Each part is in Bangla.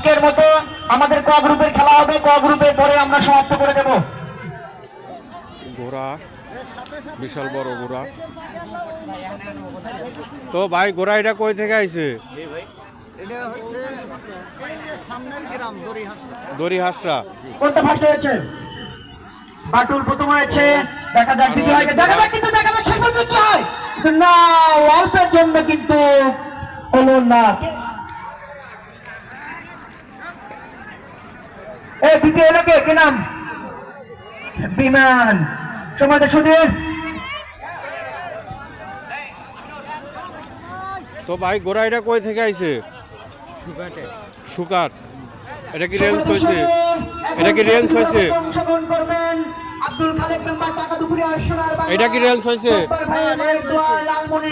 আজকের মতো আমাদের ক গ্রুপের খেলা হবে, ক গ্রুপের পরে আমরা সমাপ্ত করে দেব। ঘোড়া বিশাল বড় ঘোড়া। তো ভাই ঘোড়া এটা কই থেকে আইছে? এটা হচ্ছে সামনের গ্রাম দড়িহাঁসরা। কোনটা ফার্স্ট হয়েছে? বাটুল প্রথম হয়েছে। দেখা যাক দ্বিতীয় হয়, দেখা যাক, কিন্তু দেখা যাক শেষ পর্যন্ত হয় না, অল্পের জন্য কিন্তু হলো না। এই দ্বিতীয় হলো কে নাম? বিমান। সমাজ সুধীর। তো ভাই ঘোড়া এটা কই থেকে আইছে? সুকাট। এটা কি রেঞ্জ হয়েছে? এটা কি রেঞ্জ হয়েছে? অংশগ্রহণ করবেন আব্দুল খালেক মেম্বার টাকা দুপুরিয়া সোনার বাংলা। এটা কি রেঞ্জ হয়েছে?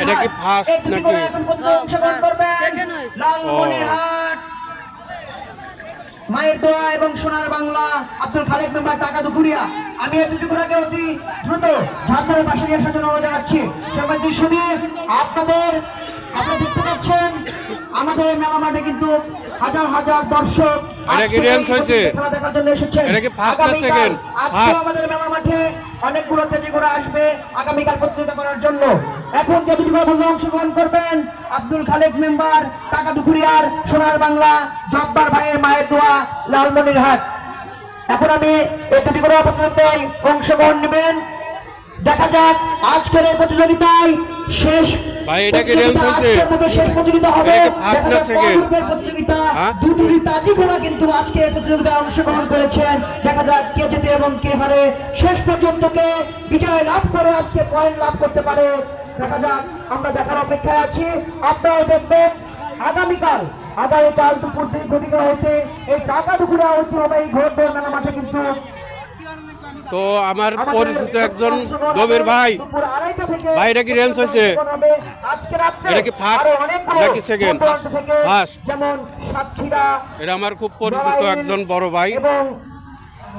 এটা কি ফার্স্ট নাকি? অংশগ্রহণ করবেন লালমনিরহাট মায়ের দোয়া এবং সোনার বাংলা আব্দুল খালেক মেম্বার টাকা দুপুরিয়া। আমি এই দুটি ঘোড়াকে অতি দ্রুত ঝাড়খণ্ডের পাশে নিয়ে আসার জন্য অনুরোধ জানাচ্ছি। সবাই শুনি আপনারা দেখতে পাচ্ছেন আমাদের এই মেলা মাঠে কিন্তু হাজার হাজার দর্শক এটা কি রেঞ্জ হয়েছে? খেলা দেখার জন্য এসেছেন। এটা কি ফার্স্ট না সেকেন্ড? আজকে আমাদের মেলা মাঠে অনেকগুলো তেজি ঘোড়া আসবে আগামীকাল প্রতিযোগিতা করার জন্য। এখন যে দুটি ঘোড়া বলতে অংশগ্রহণ করবেন আব্দুল খালেক মেম্বার টাকা দুপুরিয়ার সোনার বাংলা, জব্বার ভাইয়ের মায়ের দোয়া লালমনিরহাট। এখন আমি এই দুটি ঘোড়া প্রতিযোগিতায় অংশগ্রহণ নেবেন। দেখা যাক আজকের এই প্রতিযোগিতায় শেষ ভাই এটা কি রেঞ্জ হয়েছে? শেষ প্রতিযোগিতা হবে প্রতিযোগিতা। দুটি তাজি ঘোড়া কিন্তু আজকে প্রতিযোগিতায় অংশগ্রহণ করেছেন। দেখা যাক কে জেতে এবং কে হারে। শেষ পর্যন্ত কে বিজয় লাভ করে আজকে পয়েন্ট লাভ করতে পারে দেখা যাক, আমরা দেখার অপেক্ষায় আছি। আপনারাও দেখবেন আগামীকাল দুপুর 2 ঘটিকা হইতে এই টাকা দুপুরে ঐতিহ্যবাহী এই ঘোড় দৌড় মেলা মাঠে কিন্তু। তো আমার পরিচিত একজন গভীর ভাই, ভাই এটা কি রেঞ্জ হয়েছে? এটা কি ফার্স্ট নাকি সেকেন্ড? ফার্স্ট। এটা আমার খুব পরিচিত একজন বড় ভাই।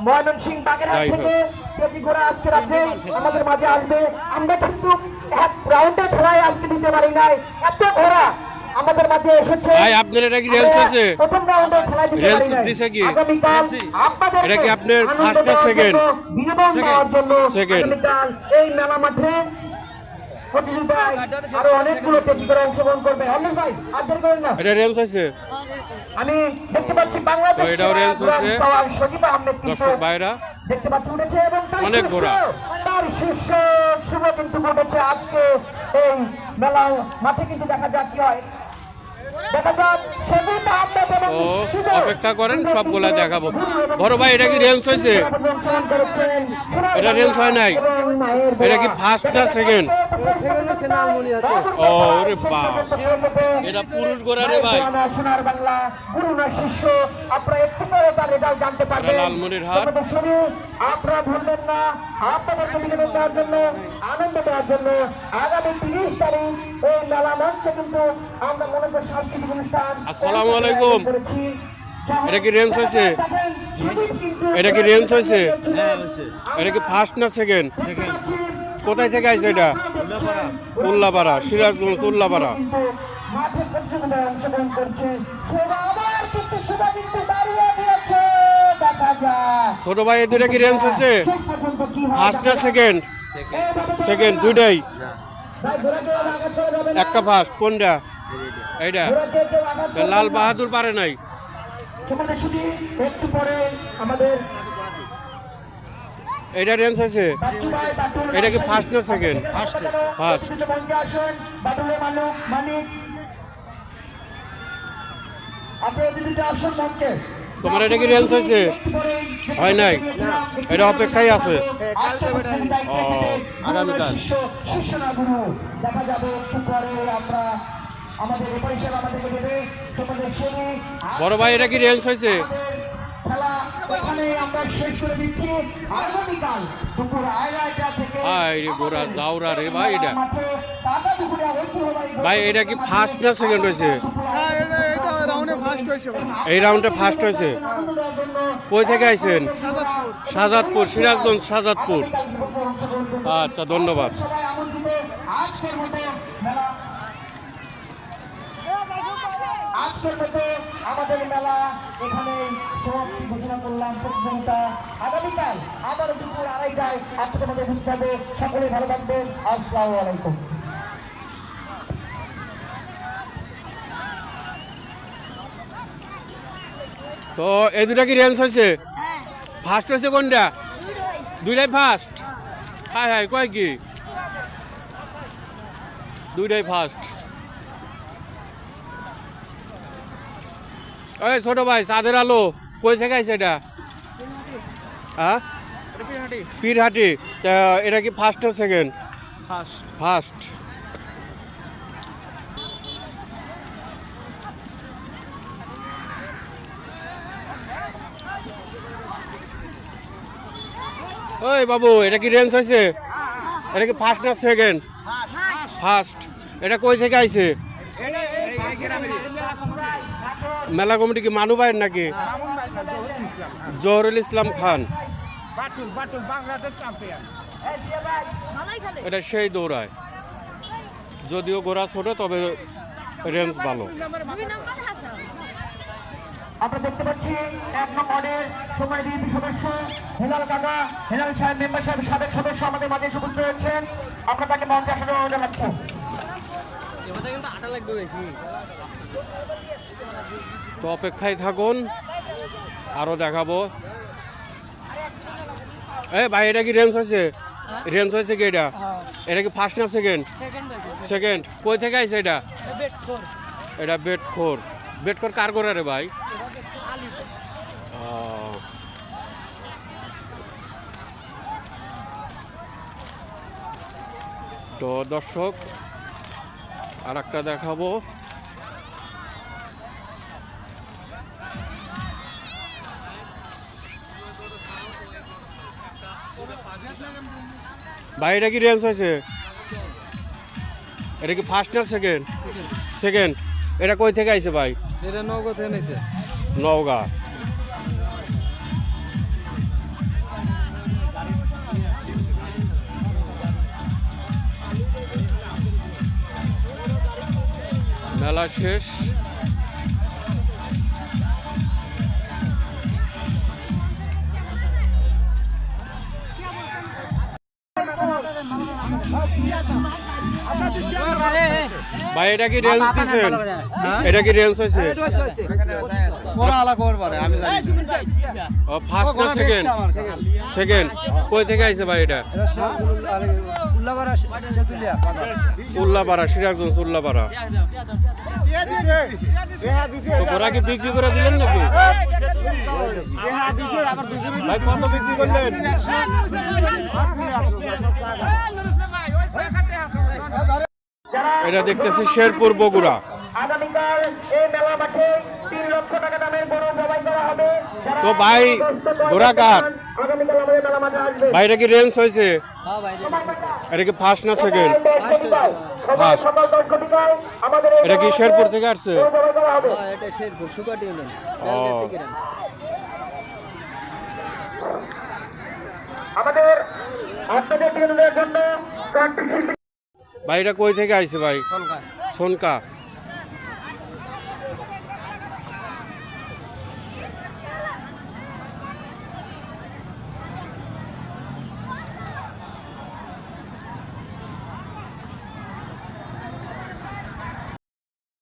ময়মনসিংহ বাগেরহাট থেকে প্রতি ঘোড়া আজকে রাতে আমাদের মাঝে আসবে। আমরা কিন্তু এক রাউন্ডে খেলায় আজকে দিতে পারি নাই, এত ঘোড়া আমাদের মাঝে এসেছে। ভাই আপনার এটা কি রেঞ্জ হয়েছে? প্রথম রাউন্ডে খেলায় দিতে পারি নাই। দিছে কি? আগামীকাল আপনাদের এটা কি আপনার ফার্স্ট না সেকেন্ড? বিনোদন দেওয়ার জন্য সেকেন্ড। আগামীকাল এই মেলা মাঠে প্রতিযোগিতায় আরো অনেকগুলো টেকনিক্যাল অংশগ্রহণ করবে। অনেক ভাই আর দেরি করেন না। এটা রেঞ্জ হয়েছে? আমি দেখতে পাচ্ছি বাংলাদেশ তো এটাও রেঞ্জ হয়েছে। সজীব আহমেদ দর্শক ভাইরা দেখতে পাচ্ছি উঠেছে এবং অনেক ঘোড়া। তার শীর্ষ শুভ কিন্তু ঘটেছে আজকে এই মেলা মাঠে। কিন্তু দেখা যাক কি হয়, দেখা যাক সজীব আহমেদ এবং ও অপেক্ষা করেন, সবগুলা দেখাবো। বড় ভাই এটা কি রেঞ্জ হয়েছে? এটা রেঞ্জ হয় নাই। এটা কি ফার্স্ট না সেকেন্ড? ও রে বাপ, এটা পুরুষ ঘোড়া রে ভাই। সোনার বাংলা গুরুনা শিষ্য আপনারা একটু পরে তার রেজাল্ট জানতে পারবেন। লালমনিরহাট। আপনারা ভুলবেন না আপনাদেরকে বিনোদন দেওয়ার জন্য, আনন্দ দেওয়ার জন্য আগামী 30 তারিখ এই মেলা মঞ্চে কিন্তু আমরা মনে করি সাংস্কৃতিক অনুষ্ঠান। আসসালামু আলাইকুম। এটা কি রেঞ্জ হয়েছে? এটা কি রেঞ্জ হয়েছে? এটা কি ফার্স্ট না সেকেন্ড? কোথায় থেকে আইছে এটা? উল্লাপাড়া, সিরাজগঞ্জ উল্লাপাড়া। মাঠে প্রতিযোগিতায় অংশগ্রহণ করছে সেটা আবার কিন্তু সেটা কিন্তু দাঁড়িয়ে দিয়েছে। দেখা যায় ছোট ভাই এই দুটা কি রেঞ্জ হয়েছে? ফার্স্ট না সেকেন্ড? সেকেন্ড দুইটাই। একটা ফার্স্ট, কোনটা? এইটা লাল বাহাদুর পারে নাই। একটু পরে আমাদের এটা রেঞ্জ হয়েছে? এটা কি ফার্স্ট না সেকেন্ড? ফার্স্ট। তোমার এটা কি রেঞ্জ হয়েছে? হয় নাই, এটা অপেক্ষায় আছে। ও আগামীকাল দেখা যাবে একটু পরে আমরা আমাদের আমাদেরকে দেবে তোমাদের সঙ্গে। বড় ভাই এটা কি রেঞ্জ হয়েছে? খেলা ওখানে আমরা শেষ করে দিচ্ছি। আগামীকাল দুপুর 1:30টা থেকে রে গোড়া যাওরা রে ভাই। এটা টাকা দুপুরে ঐতিহ্যবাহী ভাই এটা কি ফার্স্ট না সেকেন্ড হয়েছে? এই রাউন্ডে ফার্স্ট হয়েছে। কই থেকে আইছেন? শাহজাদপুর, সিরাজগঞ্জ শাহজাদপুর। আচ্ছা ধন্যবাদ। সবাই আমন্ত্রিত। আজকের মতো মেলা আজকের মতো আমাদের মেলা এখানে সমাপ্তি ঘোষণা করলাম। প্রতিযোগিতা আগামীকাল আবার দুপুর 2:30টায় আপনাদের মধ্যে বুঝতে হবে। সকলে ভালো থাকবেন। আসসালামু আলাইকুম। তো এই দুটা কি রেঞ্জ হয়েছে? ফার্স্ট হয়েছে কোনটা? দুইটাই ফার্স্ট। হাই হাই কয় কি দুইটাই ফার্স্ট। এই ছোট ভাই চাঁদের আলো কই থেকে আইছে এটা? হ্যাঁ পীরহাটি। তা এটা কি ফার্স্ট না সেকেন্ড? ফার্স্ট। ফার্স্ট। ওই বাবু এটা কি রেঞ্জ হয়েছে? এটা কি ফার্স্ট না সেকেন্ড? ফার্স্ট। এটা কই থেকে আইছে? মেলা কমিটি কি মানু ভাইয়ের নাকি? জহরুল ইসলাম খান। এটা সেই দৌড়ায়, যদিও গোড়া ছোট তবে রেঞ্জ ভালো। আমরা দেখতে পাচ্ছি 1 নম্বরের সময় বিএনপি সদস্য হেলাল কাকা, হেলাল সাহেব মেম্বার সাহেব সাবেক সদস্য আমাদের মাঝে উপস্থিত রয়েছেন। আমরা তাকে মঞ্চে আসার অনুরোধ জানাচ্ছি। তো অপেক্ষায় থাকুন, আরো দেখাবো। ভাই এটা কি রেঞ্জ হয়েছে? রেঞ্জ হয়েছে কি এটা? এটা কি ফার্স্ট না সেকেন্ড? সেকেন্ড। কই থেকে আইছে এটা? এটা বেটখোর। বেটখোর কার করে রে ভাই? তো দর্শক আর একটা দেখাবো। ভাই এটা কি রেঞ্জ হয়েছে? এটা কি ফার্স্ট না সেকেন্ড? সেকেন্ড। এটা কই থেকে আইছে ভাই? এটা নগদ থেকে নিছে। নওগাঁ। মেলা শেষ। ভাই এটা কি রেঞ্জ দিছেন? এটা কি রেঞ্জ হয়েছে? ওরা আলা খবর পারে আমি জানি ফার্স্ট না সেকেন্ড? সেকেন্ড। কই থেকে আইছে ভাই এটা? উল্লাপাড়া, সিরাজগঞ্জ উল্লাপাড়া। তো ওরা কি বিক্রি করে দিলেন নাকি? ভাই কত বিক্রি করলেন? এটা দেখতেছি শেরপুর বগুড়া। আগামীকাল এই মেলা মাঠে 3 লক্ষ টাকা দামের গরু জবাই করা হবে। তো ভাই ঘোড়া কার? আগামীকাল আমাদের মেলা মাঠে আসবে। ভাই এটা কি রেঞ্জ হয়েছে? এটা কি ফার্স্ট না সেকেন্ড? ফার্স্ট। সকাল 10 ঘটিকায় আমাদের এটা কি শেরপুর থেকে আসছে? জবাই করা হবে। এটা শেরপুর সুকাটি ইউনিয়ন। আমাদের আপনাদের বিনোদনের জন্য ভাই এটা কই থেকে আইছে ভাই? সোনকা।